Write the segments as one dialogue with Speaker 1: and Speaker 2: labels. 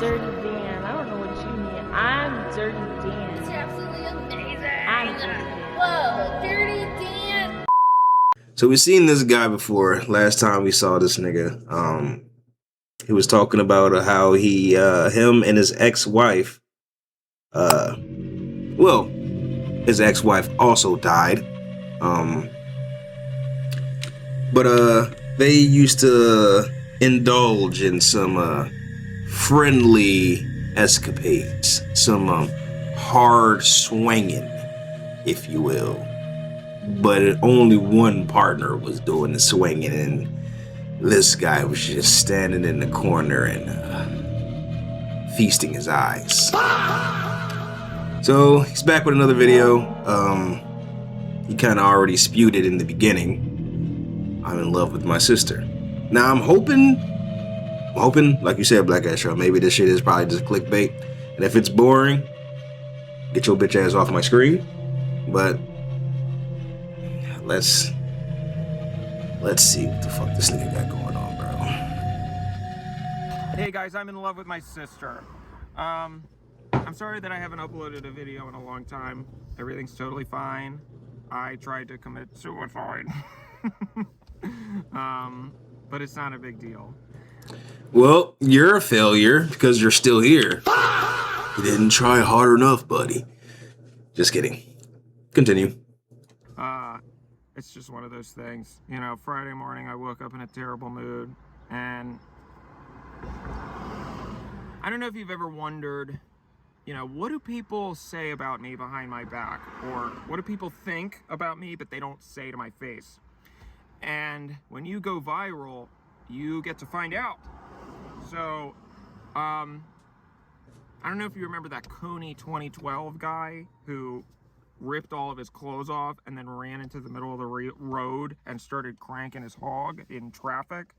Speaker 1: Dirty Dan. I don't know what you mean. I'm Dirty Dan.
Speaker 2: It's absolutely amazing.
Speaker 1: I'm Dirty Dan.
Speaker 2: Whoa, Dirty Dan.
Speaker 3: So we've seen this guy before. Last time we saw this nigga, he was talking about how he, him and his ex-wife, well, his ex-wife also died. But they used to indulge in some friendly escapades, some hard swinging, if you will. But only one partner was doing the swinging, and this guy was just standing in the corner and feasting his eyes. So he's back with another video. He kind of already spewed it in the beginning. I'm in love with my sister. Now I'm hoping, like you said, Black Ass Show, maybe this shit is probably just clickbait. And if it's boring, get your bitch ass off my screen. But let's see what the fuck this nigga got going on, bro.
Speaker 4: Hey guys, I'm in love with my sister. I'm sorry that I haven't uploaded a video in a long time. Everything's totally fine. I tried to commit suicide. But it's not a big deal.
Speaker 3: Well, you're a failure because you're still here. You didn't try hard enough, buddy. Just kidding. Continue.
Speaker 4: It's just one of those things. You know, Friday morning I woke up in a terrible mood, and I don't know if you've ever wondered, you know, what do people say about me behind my back? Or what do people think about me but they don't say to my face? And when you go viral, you get to find out. So, I don't know if you remember that Coney 2012 guy who ripped all of his clothes off and then ran into the middle of the road and started cranking his hog in traffic.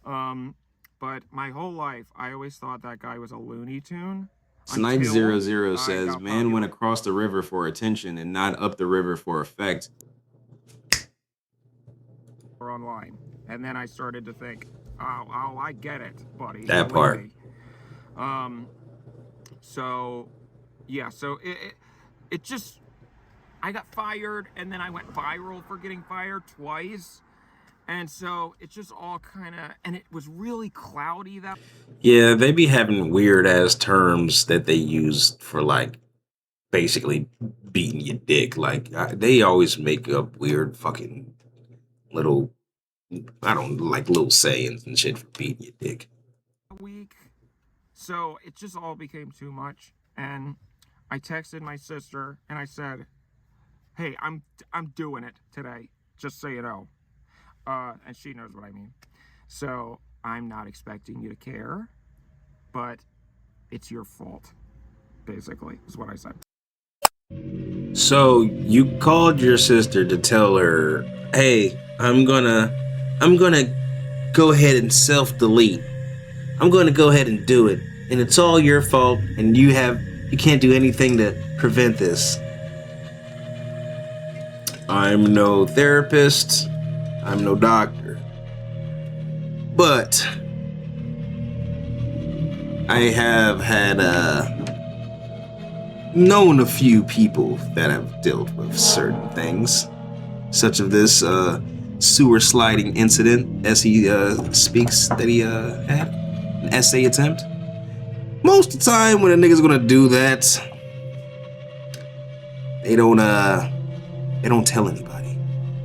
Speaker 4: But my whole life, I always thought that guy was a Looney Tune.
Speaker 3: Snipe 00 says, man went across the river for attention and not up the river for effect.
Speaker 4: Online. And then I started to think, oh, I get it, buddy.
Speaker 3: That part.
Speaker 4: So, yeah, so it just, I got fired, and then I went viral for getting fired twice. And so it just all kind of, and it was really cloudy that.
Speaker 3: Yeah, they be having weird ass terms that they use for like basically beating your dick. Like they always make up weird fucking little, I don't like little sayings and shit for beating your dick.
Speaker 4: Week. So it just all became too much. And I texted my sister and I said, hey, I'm doing it today, just so you know. And she knows what I mean. So I'm not expecting you to care, but it's your fault, basically, is what I said.
Speaker 3: So you called your sister to tell her, hey, I'm gonna go ahead and self-delete. I'm gonna go ahead and do it. And it's all your fault, and you can't do anything to prevent this. I'm no therapist. I'm no doctor. But I have had known a few people that have dealt with certain things, such as this sewer sliding incident, as he speaks that he had an essay attempt. Most of the time when a nigga's gonna do that, they don't tell anybody.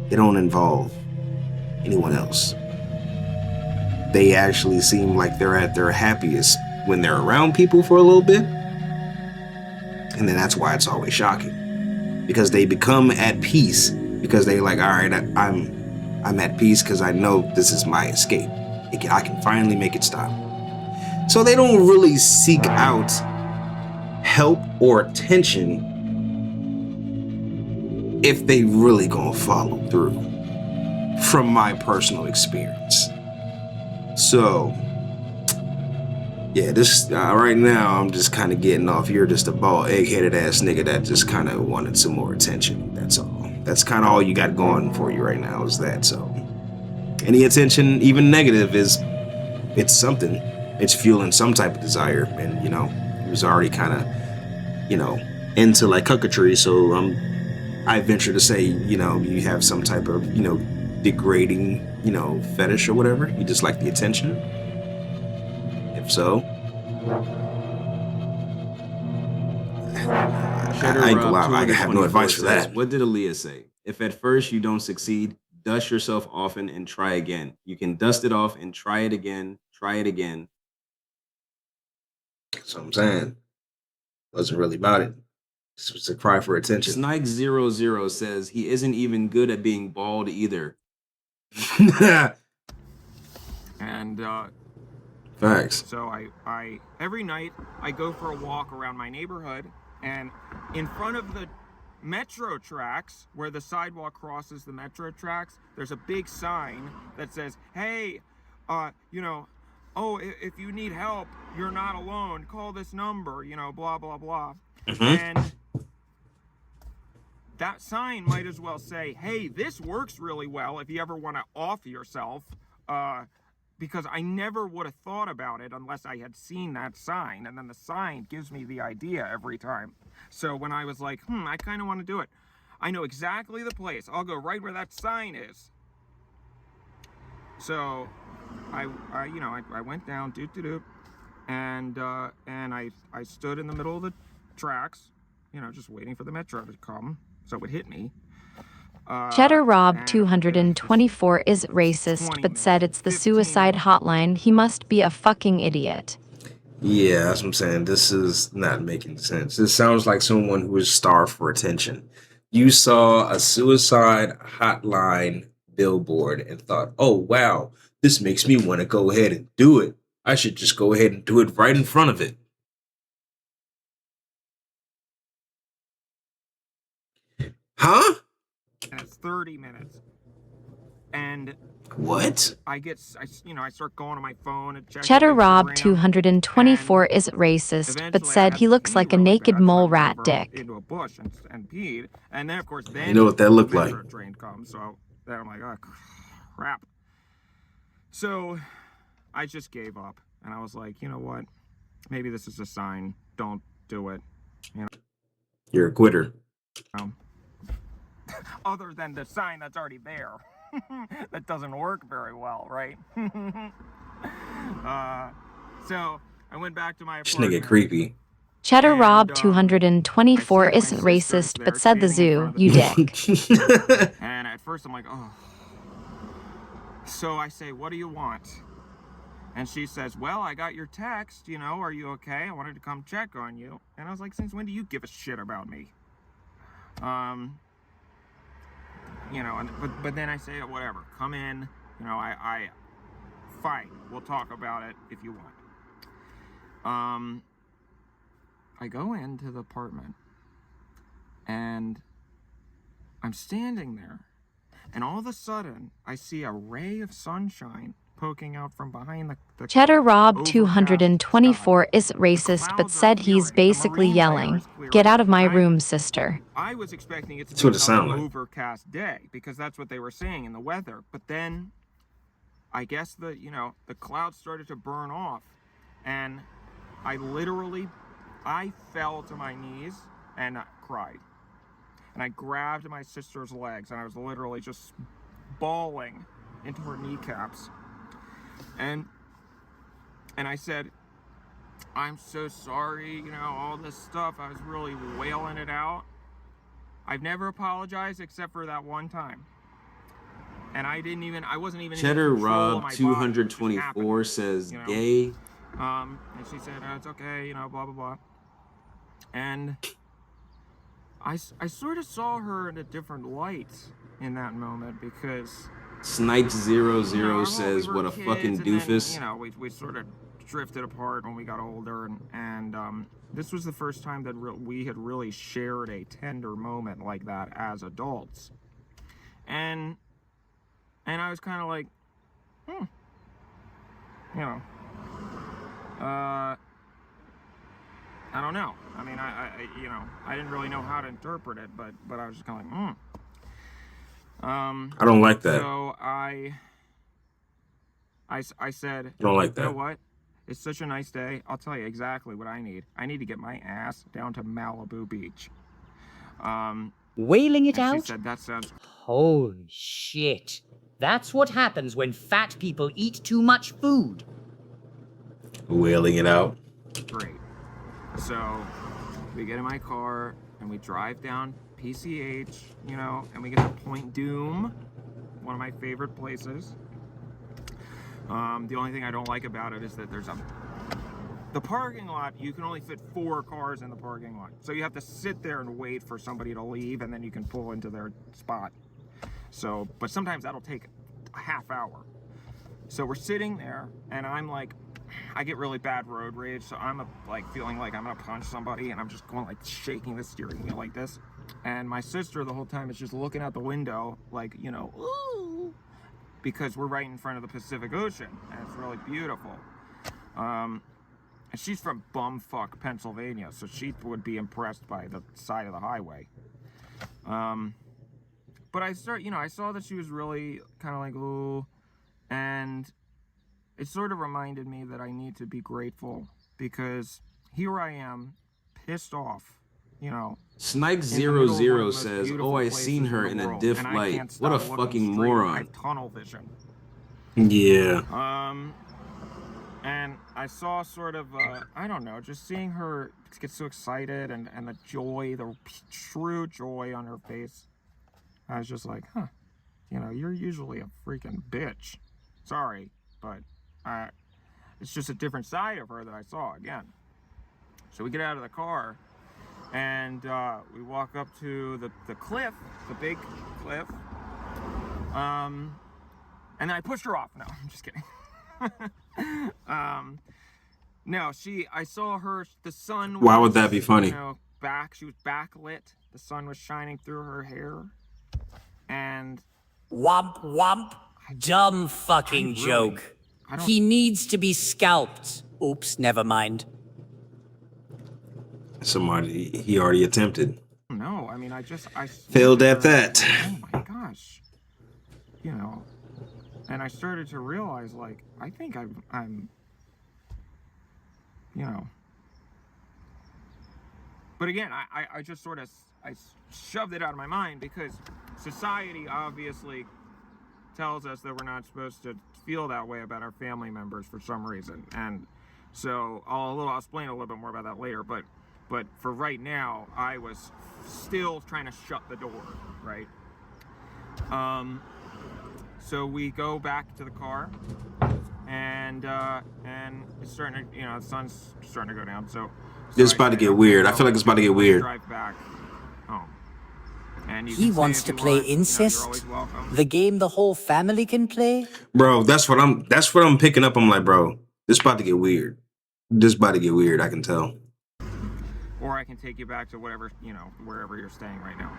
Speaker 3: They don't involve anyone else. They actually seem like they're at their happiest when they're around people for a little bit. And then that's why it's always shocking. Because they become at peace. Because they like, all right, I'm at peace because I know this is my escape. I can finally make it stop. So they don't really seek out help or attention if they really gonna follow through, from my personal experience. So, yeah, this right now I'm just kind of getting off. You're just a bald, egg-headed ass nigga that just kind of wanted some more attention. That's all. That's kind of all you got going for you right now is that. So, any attention, even negative, it's something. it's fueling some type of desire. And he was already kind of into like cucketry. So I venture to say you have some type of degrading fetish or whatever. You just like the attention. If so, I ain't gonna lie, I have no advice for that.
Speaker 5: What did Aaliyah say? If at first you don't succeed, dust yourself often and try again. You can dust it off and try it again. Try it again.
Speaker 3: That's what I'm saying. Wasn't really about it. This was a cry for attention.
Speaker 5: Snike00 says he isn't even good at being bald either.
Speaker 4: And
Speaker 3: Facts.
Speaker 4: so I every night I go for a walk around my neighborhood, and in front of the metro tracks, where the sidewalk crosses the metro tracks, there's a big sign that says, hey, if you need help, you're not alone, call this number, blah blah blah. And that sign might as well say, hey, this works really well if you ever want to off yourself, because I never would have thought about it unless I had seen that sign, and then the sign gives me the idea every time. So when I was like, I kind of want to do it, I know exactly the place. I'll go right where that sign is. So I went down, and I stood in the middle of the tracks, just waiting for the metro to come so it would hit me.
Speaker 6: Cheddar Rob 224 is racist, but said it's the suicide hotline. He must be a fucking idiot.
Speaker 3: Yeah, that's what I'm saying. This is not making sense. This sounds like someone who is starved for attention. You saw a suicide hotline billboard and thought, oh, wow, this makes me want to go ahead and do it. I should just go ahead and do it right in front of it. Huh?
Speaker 4: And it's 30 minutes. And
Speaker 3: what?
Speaker 4: I start going on my phone and checking
Speaker 6: Cheddar Rob
Speaker 4: Instagram,
Speaker 6: 224 is racist, but said he looks like a naked mole rat dick.
Speaker 4: Into a bush and peed, and then of course
Speaker 3: you know what that looked like.
Speaker 4: The train comes, so then I'm like, oh crap. So I just gave up, and I was like, you know what? Maybe this is a sign. Don't do it.
Speaker 3: You're a quitter.
Speaker 4: Other than the sign that's already there. That doesn't work very well, right? So I went back to my apartment.
Speaker 3: This nigga creepy.
Speaker 6: Cheddar Rob 224 isn't racist, but said the zoo, you dick.
Speaker 4: And at first I'm like, oh. So I say, what do you want? And she says, well, I got your text, are you okay? I wanted to come check on you. And I was like, since when do you give a shit about me? But then I say, whatever, come in, I fine, we'll talk about it if you want. I go into the apartment, and I'm standing there, and all of a sudden, I see a ray of sunshine poking out from behind the
Speaker 6: Cheddar Rob 224 is racist, but said he's basically yelling, get out of my room, sister.
Speaker 4: I was expecting it to be an overcast day, because that's what they were saying in the weather. But then, I guess the clouds started to burn off, and I fell to my knees and cried. And I grabbed my sister's legs, and I was literally just bawling into her kneecaps. And I said, I'm so sorry, all this stuff. I was really wailing it out. I've never apologized except for that one time. And I wasn't even
Speaker 5: Cheddar
Speaker 4: in control
Speaker 5: Rob 224 says gay.
Speaker 4: And she said, it's okay, blah, blah, blah. And I sort of saw her in a different light in that moment, because
Speaker 5: Snipes00 says, what a fucking doofus.
Speaker 4: Then, we sort of drifted apart when we got older, and this was the first time that we had really shared a tender moment like that as adults. And I was kind of like, I don't know. I mean, I didn't really know how to interpret it, but I was just kind of like,
Speaker 3: I don't like that.
Speaker 4: So I said,
Speaker 3: I don't like that.
Speaker 4: You know what? It's such a nice day. I'll tell you exactly what I need. I need to get my ass down to Malibu Beach.
Speaker 7: Wailing it out?
Speaker 4: She said, that sounds...
Speaker 7: Holy shit. That's what happens when fat people eat too much food.
Speaker 3: Wailing it out.
Speaker 4: Great. So we get in my car and we drive down PCH, you know, and we get to Point Doom, one of my favorite places. The only thing I don't like about it is that there's the parking lot, you can only fit 4 cars in the parking lot. So you have to sit there and wait for somebody to leave and then you can pull into their spot. So, but sometimes that'll take a half hour. So we're sitting there and I'm like, I get really bad road rage. So I'm like feeling like I'm gonna punch somebody and I'm just going like shaking the steering wheel like this. And my sister the whole time is just looking out the window like, you know, ooh, because we're right in front of the Pacific Ocean and it's really beautiful. And she's from bumfuck Pennsylvania, so she would be impressed by the side of the highway. But I saw that she was really kind of like, ooh, and it sort of reminded me that I need to be grateful because here I am, pissed off, you know.
Speaker 5: Snike00 says, oh, I seen her in a diff light. What a fucking moron.
Speaker 4: Tunnel vision.
Speaker 3: Yeah.
Speaker 4: And I saw sort of, I don't know, just seeing her get so excited and the joy, the true joy on her face. I was just like, huh, you know, you're usually a freaking bitch. Sorry, but it's just a different side of her that I saw again. So we get out of the car and we walk up to the cliff, the big cliff. And then I pushed her off. No, I'm just kidding. No, I saw her, the sun was,
Speaker 3: why would that be funny?
Speaker 4: You know, she was backlit. The sun was shining through her hair. And
Speaker 7: Womp womp. Dumb fucking joke. He needs to be scalped. Oops, never mind.
Speaker 3: Somebody, he already attempted.
Speaker 4: No, I mean, I
Speaker 3: failed at that.
Speaker 4: Oh my gosh. You know, and I started to realize, like, I think I'm, you know. But again, I just sort of, I shoved it out of my mind because society obviously tells us that we're not supposed to feel that way about our family members for some reason. And so I'll explain a little bit more about that later. But for right now, I was still trying to shut the door, right? So we go back to the car, and it's starting to, you know, the sun's starting to go down. So
Speaker 3: it's about to get weird. I feel like it's about to get weird.
Speaker 4: Drive back home. And
Speaker 7: he wants to play incest, the game the whole family can play.
Speaker 3: Bro, that's what I'm picking up. I'm like, bro, this about to get weird. This about to get weird. I can tell.
Speaker 4: Or I can take you back to whatever, you know, wherever you're staying right now.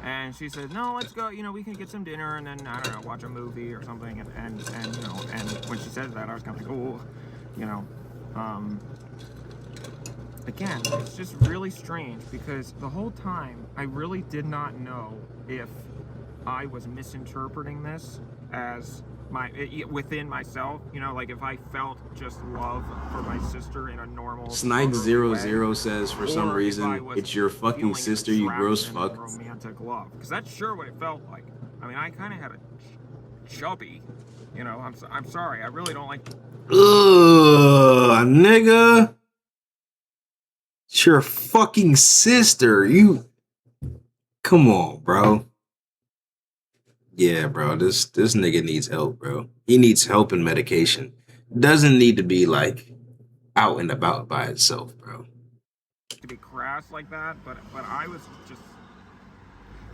Speaker 4: And she said, no, let's go, you know, we can get some dinner and then, I don't know, watch a movie or something. And you know, and when she said that, I was kind of like, oh, you know, again, it's just really strange because the whole time I really did not know if I was misinterpreting this as within myself, you know, like if I felt just love for my sister in a normal
Speaker 5: Snike00 says for some reason it's your fucking sister, you gross fuck.
Speaker 4: Romantic love, because that's sure what it felt like. I mean, I kind of had a chubby, you know. I'm sorry, I really don't like.
Speaker 3: Ugh, nigga, it's your fucking sister. You, come on, bro. Yeah, bro, this nigga needs help, bro. He needs help and medication. Doesn't need to be like out and about by itself, bro.
Speaker 4: To be crass like that, but I was just,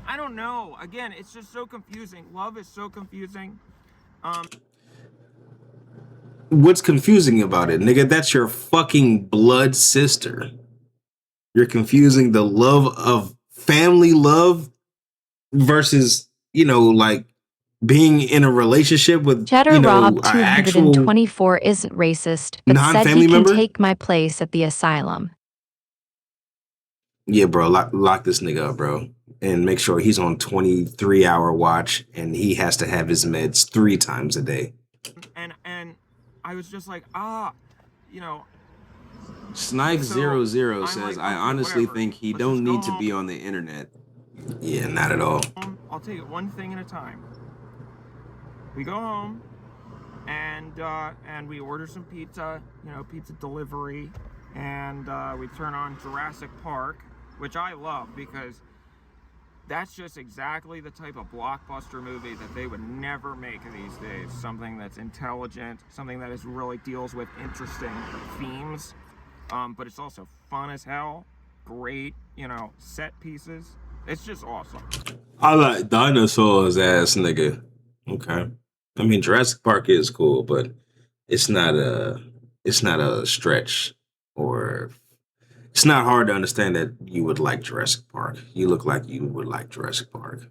Speaker 4: I don't know. Again, it's just so confusing. Love is so confusing.
Speaker 3: What's confusing about it, nigga? That's your fucking blood sister. You're confusing the love of family love versus, you know, like being in a relationship with,
Speaker 6: Cheddar
Speaker 3: you know,
Speaker 6: Rob 224 isn't racist, but said he can take my place at the asylum.
Speaker 3: Yeah, bro, lock this nigga up, bro, and make sure he's on 23-hour watch and he has to have his meds 3 times a day.
Speaker 4: And I was just like, you know,
Speaker 5: Snike00 says,
Speaker 4: like,
Speaker 5: I
Speaker 4: okay,
Speaker 5: honestly
Speaker 4: whatever.
Speaker 5: think he
Speaker 4: Let's
Speaker 5: don't
Speaker 4: just go
Speaker 5: need to be
Speaker 4: home.
Speaker 5: on the internet.
Speaker 3: Yeah, not at all.
Speaker 4: I'll take it one thing at a time. We go home, and we order some pizza, you know, pizza delivery, and we turn on Jurassic Park, which I love because that's just exactly the type of blockbuster movie that they would never make these days. Something that's intelligent, something that really deals with interesting themes, but it's also fun as hell. Great, you know, set pieces. It's just awesome.
Speaker 3: I like dinosaurs, ass nigga. Okay. I mean, Jurassic Park is cool, but it's not a stretch, or it's not hard to understand that you would like Jurassic Park. You look like you would like Jurassic Park.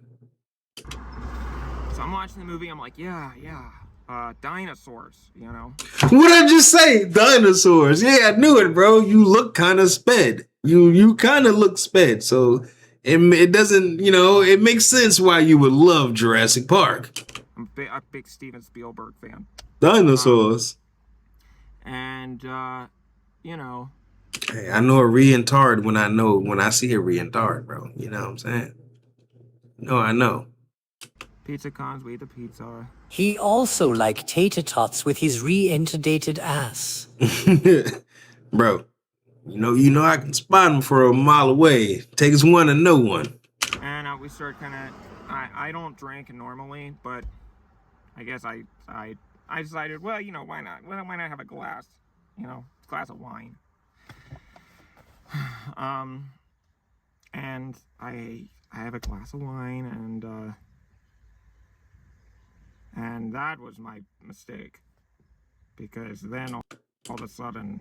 Speaker 4: So I'm watching the movie, I'm like, yeah, dinosaurs, you know.
Speaker 3: What'd I just say? Dinosaurs. Yeah, I knew it, bro. You look kind of sped. You kind of look sped. So it doesn't, you know, it makes sense why you would love Jurassic Park.
Speaker 4: I'm a big Steven Spielberg fan.
Speaker 3: Dinosaurs.
Speaker 4: And, you know.
Speaker 3: Hey, I know a re-entard when I see a re-entard, bro. You know what I'm saying? No, I know.
Speaker 4: Pizza cons, we eat the pizza.
Speaker 7: He also liked tater tots with his re-inundated ass.
Speaker 3: Bro, you know I can spot him for a mile away. Takes one to know one.
Speaker 4: And we start kind of, I don't drink normally, but I guess I decided, well, you know, why not? Why not have a glass? You know, a glass of wine. And I have a glass of wine, and that was my mistake, because then all of a sudden.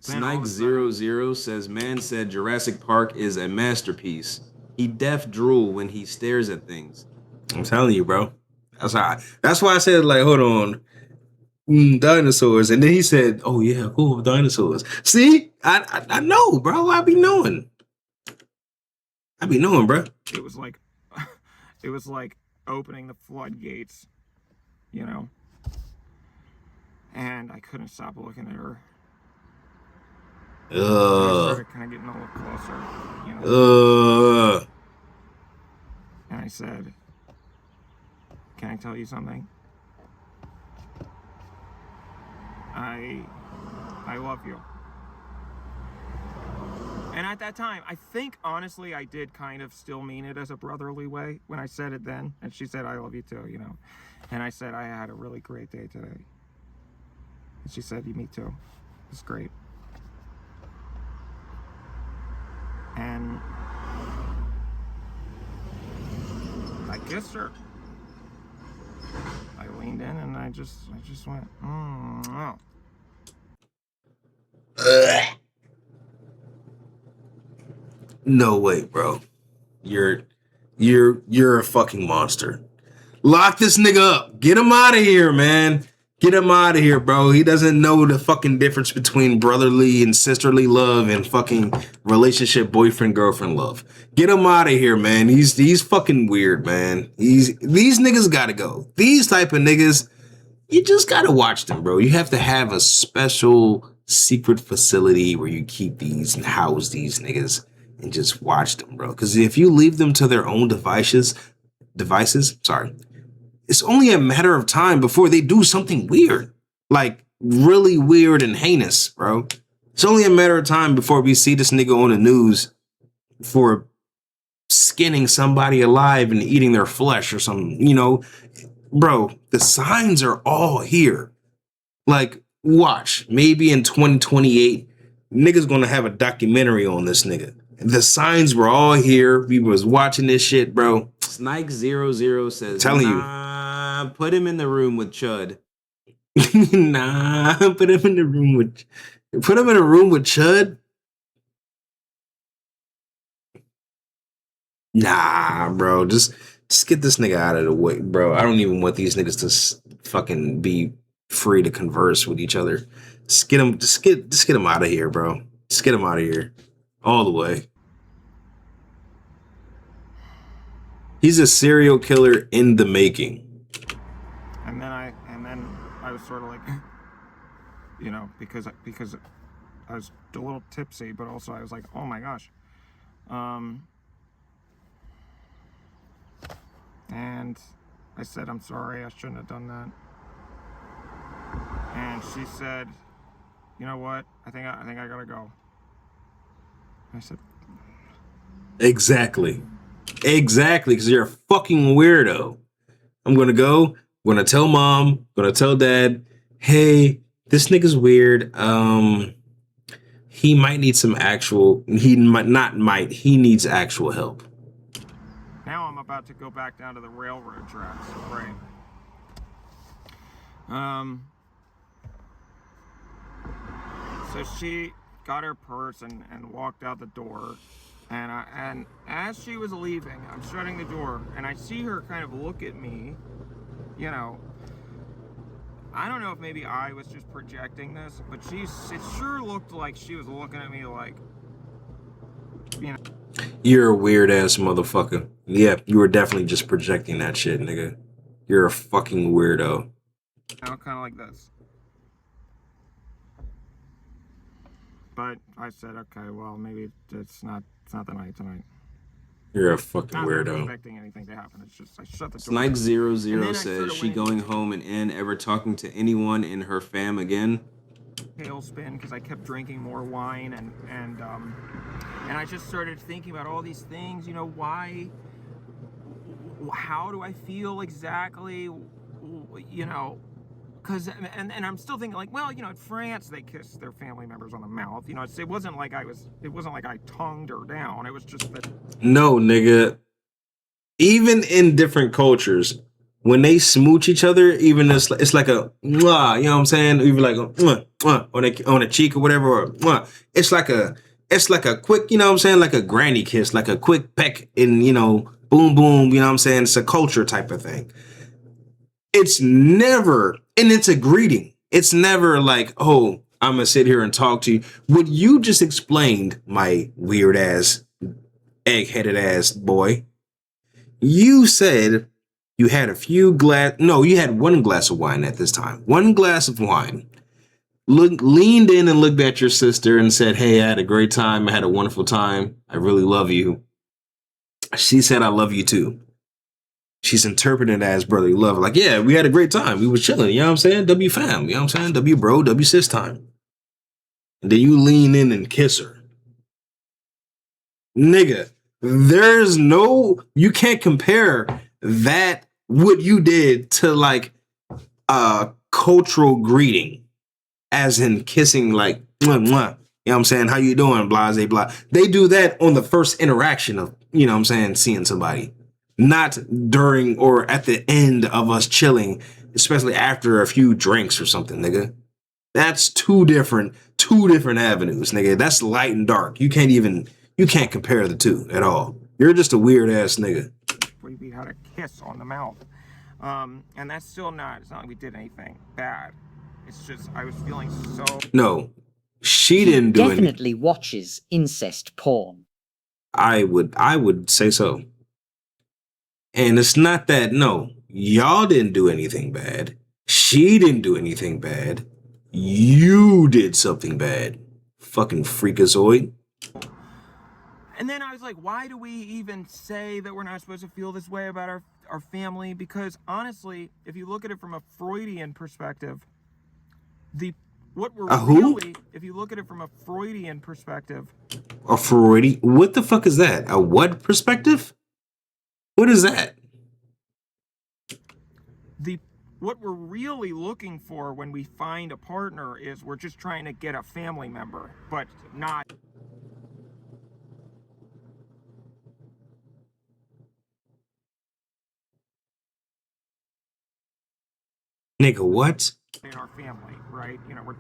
Speaker 5: Snike00 says, man said Jurassic Park is a masterpiece. He deaf drool when he stares at things.
Speaker 3: I'm telling you, bro. That's why I said, like, hold on. Dinosaurs. And then he said, oh yeah, cool, dinosaurs. See? I know, bro. I be knowing, bro.
Speaker 4: It was like opening the floodgates, you know. And I couldn't stop looking at her. I started kind of getting a little closer, you know. And I said, can I tell you something? I love you. And at that time, I think, honestly, I did kind of still mean it as a brotherly way when I said it then. And she said, I love you too, you know. And I said, I had a really great day today. And she said, me too. It's great. And I kissed her. I leaned in and I just went, oh.
Speaker 3: No way, bro. You're a fucking monster. Lock this nigga up. Get him out of here, man. Get him out of here, bro. He doesn't know the fucking difference between brotherly and sisterly love and fucking relationship boyfriend-girlfriend love. Get him out of here, man. He's fucking weird, man. These niggas gotta go. These type of niggas, you just gotta watch them, bro. You have to have a special secret facility where you keep these and house these niggas and just watch them, bro. Because if you leave them to their own devices, sorry, it's only a matter of time before they do something weird, like really weird and heinous, bro. It's only a matter of time before we see this nigga on the news for skinning somebody alive and eating their flesh or something, you know. Bro, the signs are all here. Like, watch, maybe in 2028, niggas gonna have a documentary on this nigga. The signs were all here. We was watching this shit, bro.
Speaker 5: Snike00 says,
Speaker 3: Telling you.
Speaker 5: Put him in the room with Chud.
Speaker 3: Nah, put him in a room with Chud. Nah, bro, just get this nigga out of the way, bro. I don't even want these niggas to fucking be free to converse with each other. Just get him out of here, bro. Just get him out of here, all the way. He's a serial killer in the making.
Speaker 4: And then I was sort of like, you know, because I was a little tipsy, but also I was like, oh my gosh. And I said, I'm sorry, I shouldn't have done that. And she said, you know what? I think I gotta go. I said,
Speaker 3: Exactly. Exactly, because you're a fucking weirdo. I'm gonna go, I'm gonna tell mom, I'm gonna tell dad, hey, this nigga's weird. He might need some actual, he needs actual help.
Speaker 4: now I'm about to go back down to the railroad tracks, right? So she got her purse and walked out the door. And as she was leaving, I'm shutting the door, and I see her kind of look at me, you know. I don't know if maybe I was just projecting this, but it sure looked like she was looking at me like, you know.
Speaker 3: You're a weird ass motherfucker. Yeah, you were definitely just projecting that shit, nigga. You're a fucking weirdo.
Speaker 4: Kind of like this. But I said, okay, well, maybe it's not the night tonight.
Speaker 3: You're a fucking
Speaker 4: Not
Speaker 3: weirdo.
Speaker 4: Not expecting anything to happen. It's just I shut the door.
Speaker 5: Snike00 says, she going home and ever talking to anyone in her fam again?
Speaker 4: Tailspin because I kept drinking more wine and I just started thinking about all these things. You know, why? How do I feel exactly? You know. Cause and I'm still thinking like, well, you know, in France they kiss their family members on the mouth. You know, it wasn't like I tongued her down. It was just that.
Speaker 3: No, nigga. Even in different cultures, when they smooch each other, even it's like a mwah, you know what I'm saying? Even like a mwah, mwah, on a cheek or whatever, or mwah. It's like a quick, you know what I'm saying, like a granny kiss, like a quick peck in, you know, boom boom, you know what I'm saying? It's a culture type of thing. It's never, and it's a greeting. It's never like, oh, I'm gonna sit here and talk to you. What you just explained, my weird ass, egg-headed ass boy, you said you had you had one glass of wine at this time. One glass of wine. Leaned in and looked at your sister and said, hey, I had a great time. I had a wonderful time. I really love you. She said, I love you too. She's interpreted as brotherly love. Like, yeah, we had a great time. We was chilling. You know what I'm saying? W fam. You know what I'm saying? W bro, W sis time. And then you lean in and kiss her. Nigga, you can't compare that, what you did, to like a cultural greeting. As in kissing, like, mwah, mwah. You know what I'm saying? How you doing? Blah, blah, blah. They do that on the first interaction of, you know what I'm saying, seeing somebody. Not during or at the end of us chilling, especially after a few drinks or something, nigga. That's two different avenues, nigga. That's light and dark. You can't compare the two at all. You're just a weird ass nigga.
Speaker 4: We had a kiss on the mouth. And that's still not, it's not like we did anything bad. It's just, I was feeling so...
Speaker 3: No, she didn't do anything.
Speaker 7: Definitely watches incest porn.
Speaker 3: I would say so. And it's not that, no, y'all didn't do anything bad. She didn't do anything bad. You did something bad. Fucking freakazoid.
Speaker 4: And then I was like, why do we even say that we're not supposed to feel this way about our family? Because honestly, if you look at it from a Freudian perspective, what
Speaker 3: the fuck is that? A what perspective? What is that?
Speaker 4: What we're really looking for when we find a partner is we're just trying to get a family member, but not...
Speaker 3: Nigga, what?
Speaker 4: In our family, right? You know, we're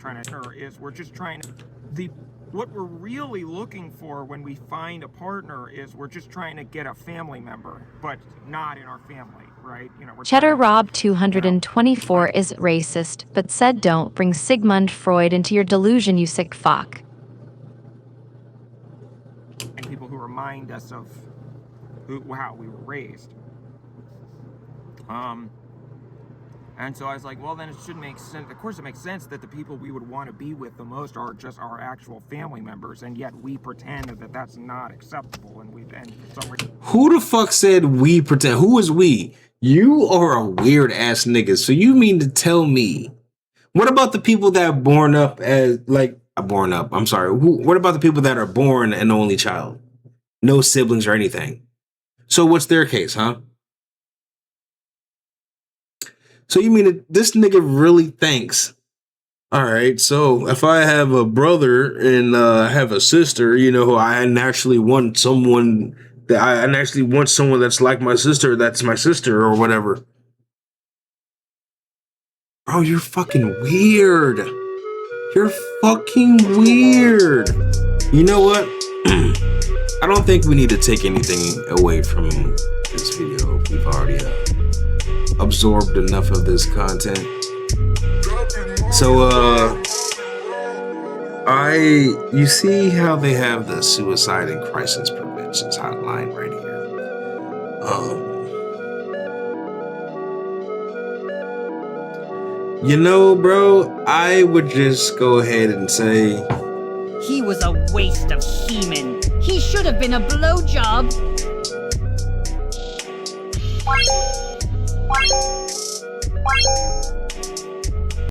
Speaker 4: just trying to... What we're really looking for when we find a partner is we're just trying to get a family member, but not in our family, right? You know,
Speaker 6: Cheddar Rob 224 is racist, but said don't bring Sigmund Freud into your delusion, you sick fuck.
Speaker 4: And people who remind us of how we were raised. And so I was like, well, then it should make sense. Of course, it makes sense that the people we would want to be with the most are just our actual family members, and yet we pretend that that's not acceptable. And for some reason,
Speaker 3: who the fuck said we pretend? Who is we? You are a weird ass nigga. So you mean to tell me? What about the people that are born up as born up? I'm sorry. What about the people that are born an only child, no siblings or anything? So what's their case, huh? So you mean that this nigga really thinks, all right, so if I have a brother and have a sister, you know, I actually want someone that's like my sister, that's my sister or whatever. Bro, you're fucking weird. You're fucking weird. You know what? I don't think we need to take anything away from this video. We've already absorbed enough of this content. So you see how they have the suicide and crisis prevention hotline right here. You know, bro, I would just go ahead and say
Speaker 8: he was a waste of semen. He should have been a blowjob.